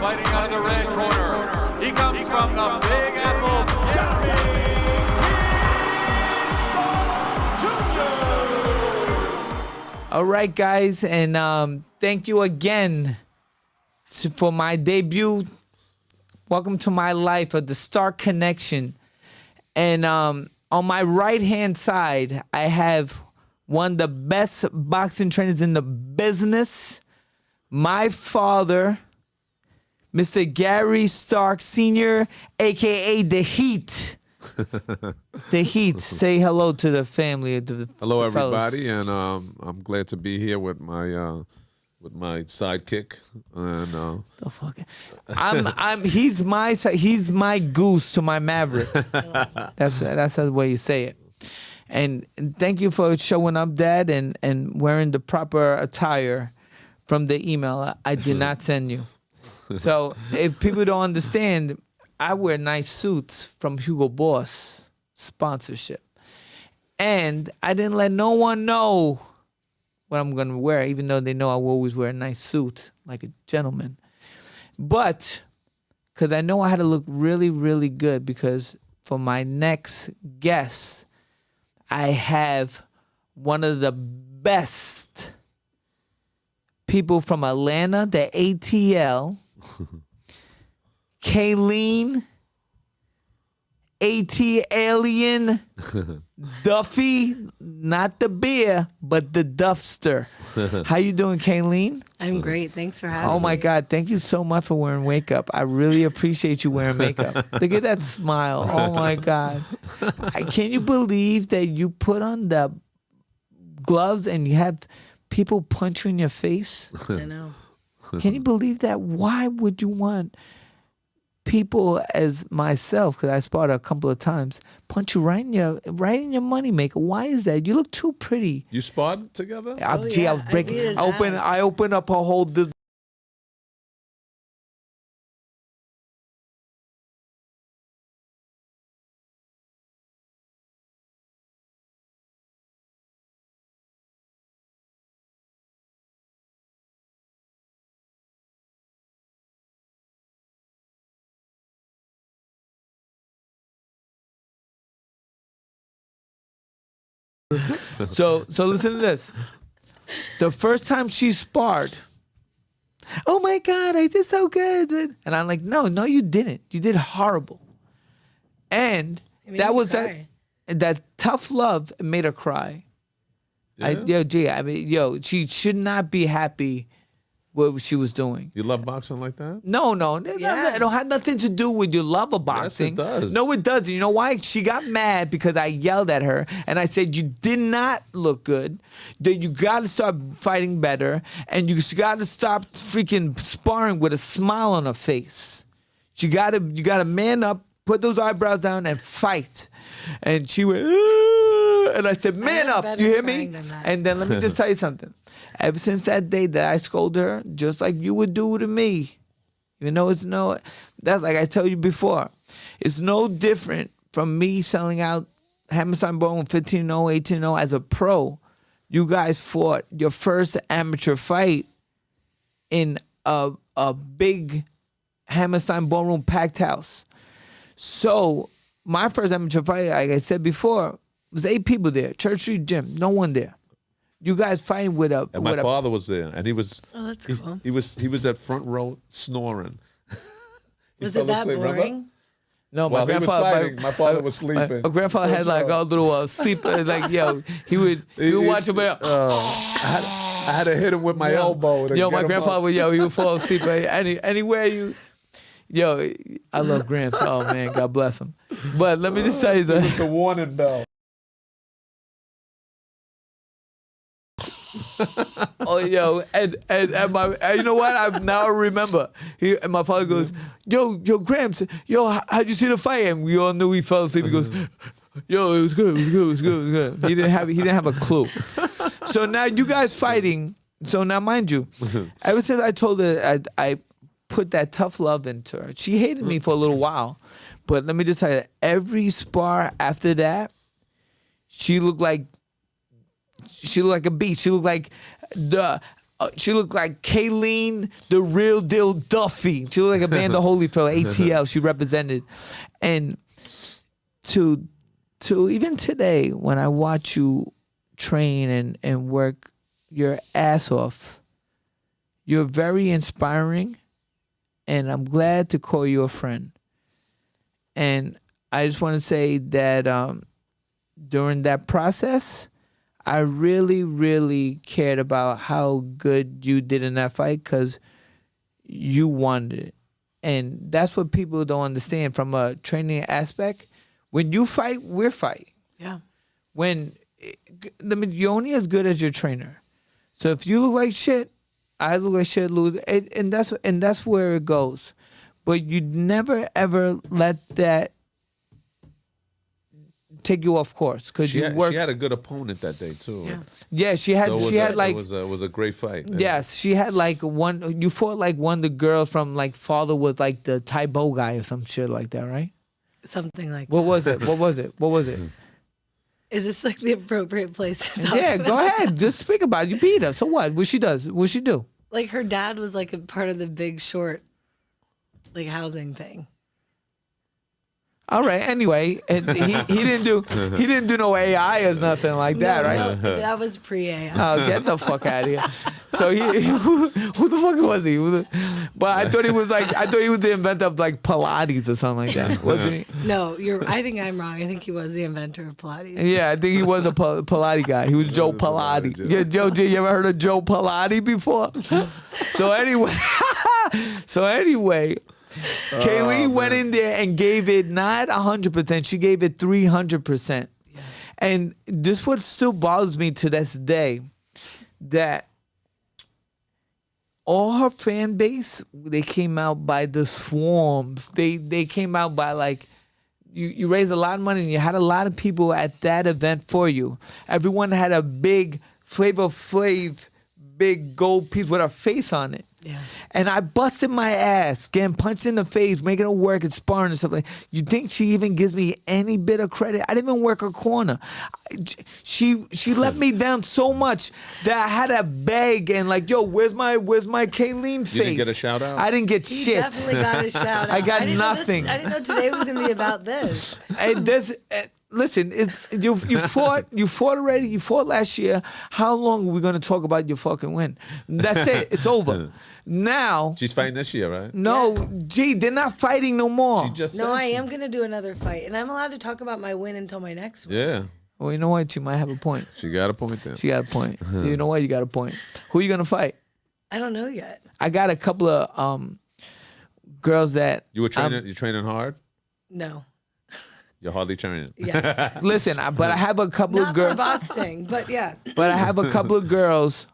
fighting out of the red corner. He comes from the Big Apple, All right, guys, and thank you again for my debut. Welcome to my life of the Stark Connection. And on my right-hand side, I have one of the best boxing trainers in the business, my father, Mr. Gary Stark Sr., a.k.a. The Heat. The Heat. Say hello to the family. Hello, the fellas. everybody, and I'm glad to be here with my sidekick. And The fuck? He's my goose to my Maverick. That's the way you say it. And thank you for showing up, Dad, and wearing the proper attire from the email I did not send you. So if people don't understand, I wear nice suits from Hugo Boss sponsorship. And I didn't let no one know what I'm going to wear, even though they know I will always wear a nice suit like a gentleman. But because I know I had to look really, really good, because for my next guest, I have one of the best people from Atlanta, the ATL, Kayleen, AT Alien, Duffy, not the beer, but the Duffster. How you doing, Kayleen? I'm great. Thanks for having me. Oh my God, thank you so much for wearing makeup. I really appreciate you wearing makeup. Look at that smile. Oh my God. Can you believe that you put on the gloves and you have people punch you in your face? I know. Can you believe that? Why would you want people as myself, because I sparred a couple of times, punch you right in your money maker? Why is that? You look too pretty. you sparred together? Gee, I was breaking. I open up a whole. So listen to this. The first time she sparred, oh my God, I did so good. And I'm like, no, you didn't. You did horrible. And that was that tough love made her cry. Yeah. She should not be happy what she was doing. You love boxing like that? No. It don't have nothing to do with your love of boxing. Yes, it does. No, it doesn't. You know why? She got mad because I yelled at her and I said, you did not look good. That you got to start fighting better, and you got to stop freaking sparring with a smile on her face. You got to man up, put those eyebrows down, and fight. And she went, and I said, man up. You hear me? And then let me just tell you something. Ever since that day that I scolded her, just like you would do to me, that's like I told you before, it's no different from me selling out Hammerstein Ballroom 15-0, 18-0 as a pro. You guys fought your first amateur fight in a big Hammerstein Ballroom packed house. So my first amateur fight, like I said before, was 8 people there, Church Street Gym, no one there. You guys fighting with a... And my father was there, and he was... Oh, that's cool. He was at front row snoring. Was it that boring? Remember? No, While he was fighting, my father was sleeping. My grandfather had like a little sleep, like, he would watch him. I had to hit him with my elbow. My grandfather would, he would fall asleep. Anywhere you... I love Gramps. Oh, man, God bless him. But let me just tell you something. It was the warning bell. And my, you know what? I remember. And my father goes, yo, Gramps, how'd you see the fight? And we all knew he fell asleep. He goes, yo, it was good. He didn't have a clue. So now you guys fighting. So now, mind you, ever since I told her I put that tough love into her, she hated me for a little while. But let me just tell you, every spar after that, she looked like a beast. She looked like She looked like Kayleen, the real deal Duffy. She looked like a band of Holyfield, ATL. She represented. And to even today, when I watch you train and work your ass off, you're very inspiring. And I'm glad to call you a friend. And I just want to say that during that process, I really, really cared about how good you did in that fight because you wanted it. And that's what people don't understand from a training aspect. When you fight, we're fighting. Yeah. You're only as good as your trainer. So if you look like shit, I look like shit, lose. And that's where it goes. But you never, ever let that take you off course because She had a good opponent that day too. Yeah, she had. So she had like. It was a great fight. Yes, she had like one. You fought like one of the girls from like father was like the Taibo guy or some shit like that, right? Something like What that. was it? What was it? What was it? Is this like the appropriate place to talk Yeah, about? go ahead. Just speak about it. You beat her. So what? What she does? What she do? Like her dad was like a part of the Big Short, like housing thing. All right. Anyway, and he didn't do no AI or nothing like that, No, right? no, that was pre-AI. Oh, get the fuck out of here. So who the fuck was he? But I thought he was the inventor of like Pilates or something like that, wasn't he? No, I think I'm wrong. I think he was the inventor of Pilates. Yeah, I think he was a Pilates guy. He was Joe Pilates. Yeah, Joe G, you ever heard of Joe Pilates before? So anyway, Kayleen went in there and gave it not 100%. She gave it 300%. Yeah. And this what still bothers me to this day, that all her fan base, they came out by the swarms. They came out by like, you raised a lot of money and you had a lot of people at that event for you. Everyone had a big Flavor Flav, big gold piece with her face on it. Yeah. And I busted my ass, getting punched in the face, making her work and sparring and stuff like that. You think she even gives me any bit of credit? I didn't even work her corner. She let me down so much that I had to beg and like, yo, where's my Kayleen face? You didn't get a shout out? I didn't get He shit. definitely got a shout out. I got didn't nothing. I didn't know today was going to be about this. And this, listen, you fought already. You fought last year. How long are we gonna talk about your fucking win? That's it. It's over. Now She's fighting this year, right? no, Gee, they're not fighting no more. She just No, said I she- am going to do another fight. And I'm allowed to talk about my win until my next one. Yeah, Well, you know what? She might have a point. she got a point there. She got a point. You know what? You got a point. Who you gonna fight? I don't know yet. I got a couple of girls that You were training. You training hard. No. You're hardly training. Yes. listen, but I have a couple Not of for girls. boxing, but yeah. But I have a couple of girls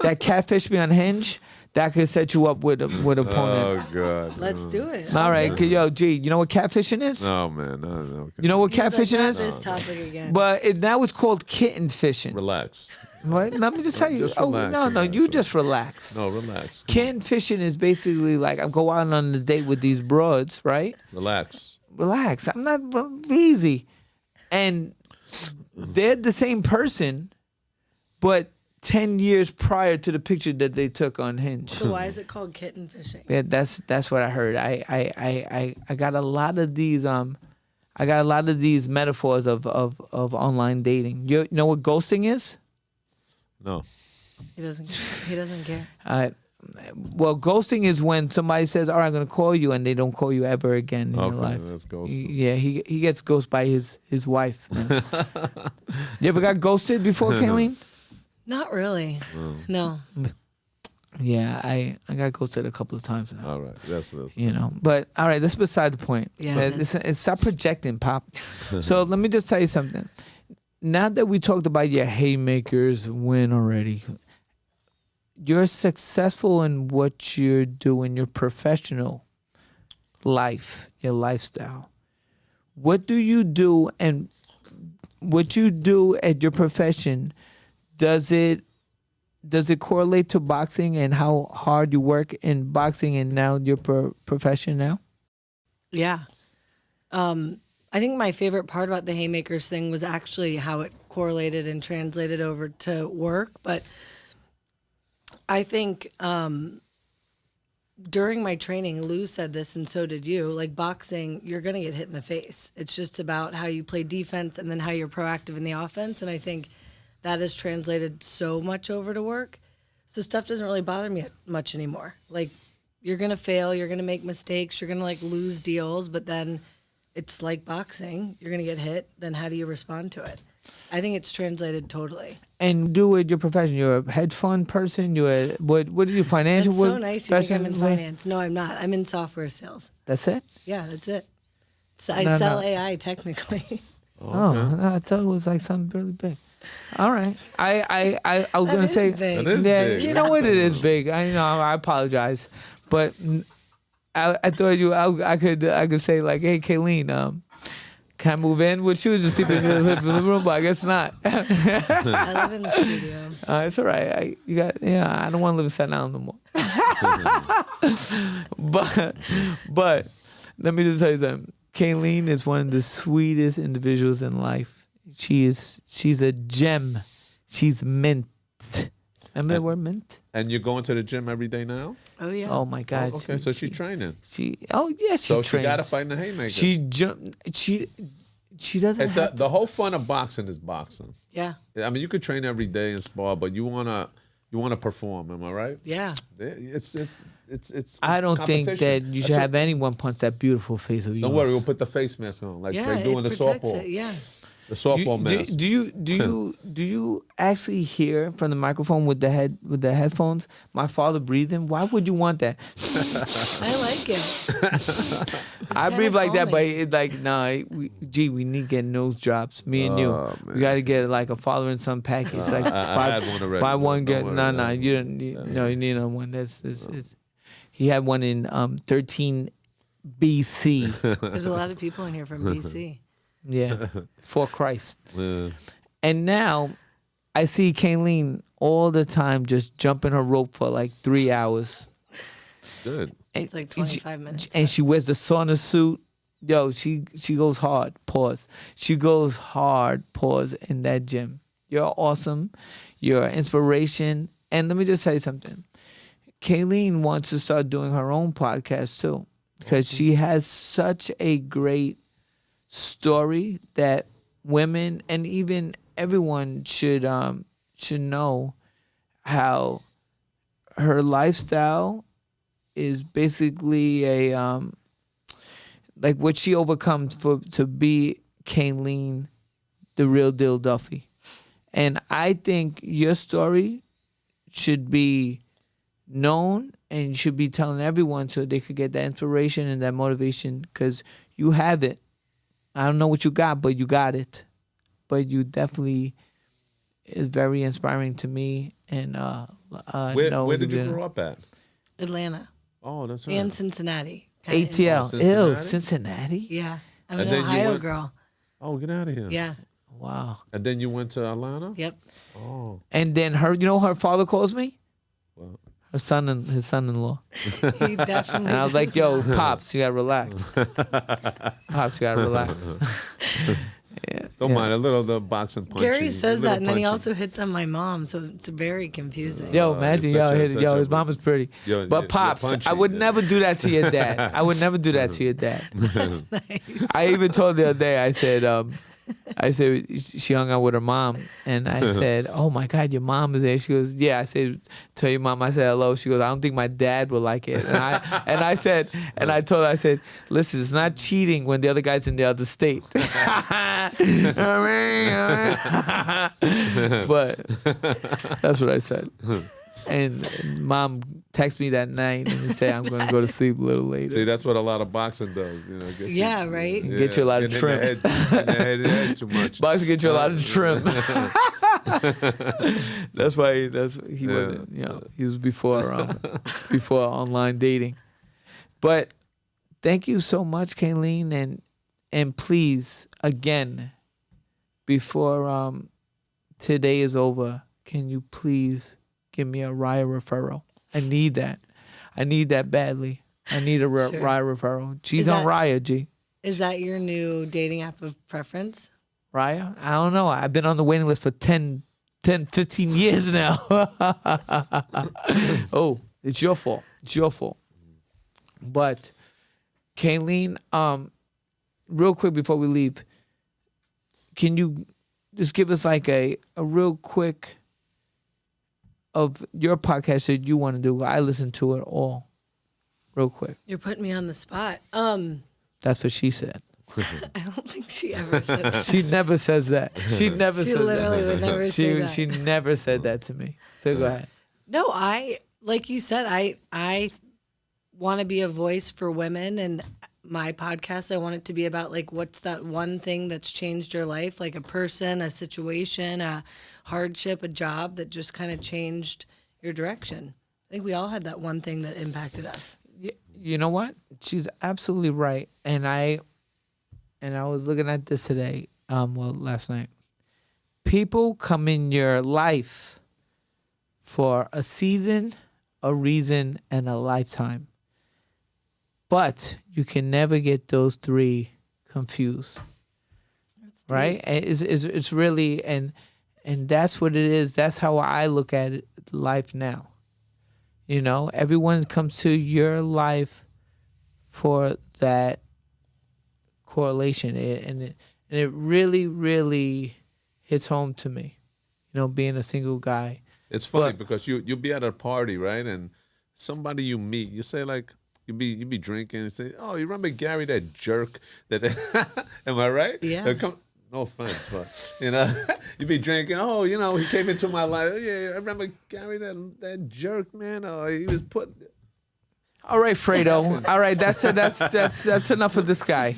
that catfish me on Hinge that could set you up with an opponent. Oh God. Let's do it. All right, yo, G, you know what catfishing is? Oh man, no. Okay. You know what He's like, catfishing not is? this topic again. But now it's called kitten fishing. Relax. What? Let me just tell you. Just Oh relax, no, you you guys. just relax. No, relax. Kitten fishing is basically like I go out on a date with these broads, right? Relax. Relax. I'm not easy, and they're the same person, but 10 years prior to the picture that they took on Hinge. So why is it called kitten fishing? Yeah, that's what I heard. I got a lot of these metaphors of online dating. You know what ghosting is? No. He doesn't care. Well, ghosting is when somebody says, "All right, I'm gonna call you," and they don't call you ever again in your Okay, life. that's ghosting. Yeah, he gets ghosted by his wife. You ever got ghosted before, Kayleen? Not really. No. Yeah, I got ghosted a couple of times now. All right. That's You know, but all right, that's beside the point. Yeah, But it is. stop projecting, Pop. So let me just tell you something. Now that we talked about your Haymakers win already, you're successful in what you do in your professional life, your lifestyle. What do you do, and what you do at your profession, does it correlate to boxing and how hard you work in boxing and now your profession now? Yeah. I think my favorite part about the Haymakers thing was actually how it correlated and translated over to work. But I think during my training, Lou said this, and so did you. Like boxing, you're going to get hit in the face. It's just about how you play defense and then how you're proactive in the offense. And I think that has translated so much over to work. So stuff doesn't really bother me much anymore. Like you're going to fail, you're going to make mistakes, you're going to like lose deals, but then it's like boxing. You're going to get hit. Then how do you respond to it? I think it's translated totally. And do it your profession. You're a hedge fund person. You're what are you, financial? That's so nice. You think I'm in finance. No, I'm not. I'm in software sales. That's it? Yeah, that's it. So I sell AI technically. Oh, I thought it was like something really big. All right. I was going to say, big. It is big. You know what? It is big. I apologize. But I thought I could say like, hey, Kayleen, can I move in with you? Just sleep in the living room, but I guess not. I live in the studio. It's all right. I don't want to live in Staten Island no more. but let me just tell you something. Kayleen is one of the sweetest individuals in life. She's a gem. She's mint. Remember the word mint? And you're going to the gym every day now? Oh yeah. Oh my God. Okay, so she's training. She So trains. she got to fight in the Haymakers. She doesn't It's have the whole fun of boxing is boxing. Yeah. I mean, you could train every day and spar, but you wanna perform. Am I right? Yeah. It's. I don't think competition. that you should have anyone punch that beautiful face of yours. Don't worry, we'll put the face mask on like Yeah. they do in the it protects softball. it. Yeah. The softball mask. Do you actually hear from the microphone with the headphones my father breathing? Why would you want that? I like it. I breathe like that, but calming. it's like we need to get nose drops. Me and you, man. we got to get like a father and son package. Like I had one already. buy one get Don't no. worry. You don't. You need another one. It's he had one in 13 BC. There's a lot of people in here from BC. Yeah, for Christ. Yeah. And now I see Kayleen all the time just jumping her rope for like 3 hours. Good. It's like 25 minutes. And she wears the sauna suit. Yo, she goes hard. Pause. She goes hard. Pause in that gym. You're awesome. You're an inspiration. And let me just tell you something. Kayleen wants to start doing her own podcast too, because she has such a great story that women and even everyone should know how her lifestyle is basically a like what she overcomes to be Kayleen, the real deal Duffy. And I think your story should be known and you should be telling everyone so they could get that inspiration and that motivation, because you have it. I don't know what you got, but you got it. But you definitely is very inspiring to me. And Where did you grow up at? Atlanta Oh, that's right. and Cincinnati. Kinda ATL. Cincinnati? Ew, Cincinnati? Yeah. I'm And an then you Ohio went- girl. Oh, get out of here. Yeah. Wow. And then you went to Atlanta? Yep. Oh. And then her father calls me? Well. His son-in-law. He definitely. And I was like, does yo, that. Pops, you gotta relax. Pops, you gotta relax. Yeah. Don't mind a little the boxing punch. Gary says that, and then he also hits on my mom, so it's very confusing. Yo, imagine, it's such a- his mom is pretty. You're But Pops, punchy, I would yeah. never do that to your dad. I would never do that to your dad. I even told the other day, I said she hung out with her mom, and I said, "Oh my God, your mom is there." She goes, "Yeah." I said, "Tell your mom I said hello." She goes, "I don't think my dad will like it." And I told her, I said, "Listen, it's not cheating when the other guy's in the other state." But that's what I said. And mom texted me that night and said, "I'm going to go to sleep a little later." See, that's what a lot of boxing does. You know, gets Yeah, right? Get you a lot of getting in trim. the head too much. Boxing get you a lot of trim. That's why he wasn't. He was before online dating. But thank you so much, Kayleen, and please again, before today is over, can you please give me a Raya referral? I need that. I need that badly. I need a Sure. Raya referral. She's Is on that- Raya, G. Is that your new dating app of preference? Raya? I don't know. I've been on the waiting list for 10 10, 15 years now. Oh, it's your fault. It's your fault. But Kayleen, real quick before we leave, can you just give us like a real quick of your podcast that you want to do? I listen to it all. Real quick. You're putting me on the spot. That's what she said. I don't think she ever said that. She never says that. She never She says literally that. would never say that. She never said that to me. So go ahead. No, like you said, I want to be a voice for women, and my podcast, I want it to be about like what's that one thing that's changed your life, like a person, a situation, a hardship, a job that just kind of changed your direction. I think we all had that one thing that impacted us. You know what? She's absolutely right. And I was looking at this today, last night. People come in your life for a season, a reason, and a lifetime. But you can never get those three confused. Right? And it's really and that's what it is. That's how I look at it, life now. You know, everyone comes to your life for that correlation, and it really, really hits home to me. You know, being a single guy. It's funny because you'll be at a party, right? And somebody you meet, you say like, you be drinking and say, oh, you remember Gary, that jerk? That am I right? Yeah. No offense, but you know, you be drinking. Oh, you know, he came into my life. Yeah, I remember Gary, that jerk, man. Oh, he was put. All right, Fredo. All right, that's enough of this guy.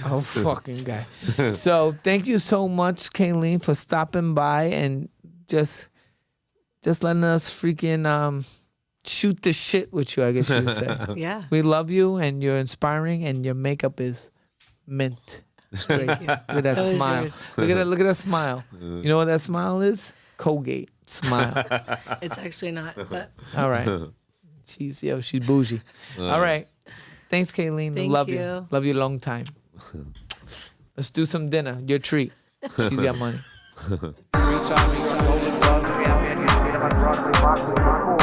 Oh, fucking guy. So thank you so much, Kayleen, for stopping by and just letting us freaking shoot the shit with you, I guess you would say. Yeah. We love you, and you're inspiring, and your makeup is mint. It's great. Look at that So is smile. yours. Look at that smile. You know what that smile is? Colgate smile. It's actually not, but All right. She's bougie. All right. Thanks, Kayleen. Thank Love you. Love you a long time. Let's do some dinner. Your treat. She's got money. Three-time Golden Glove champion. You see him on Broadway boxing.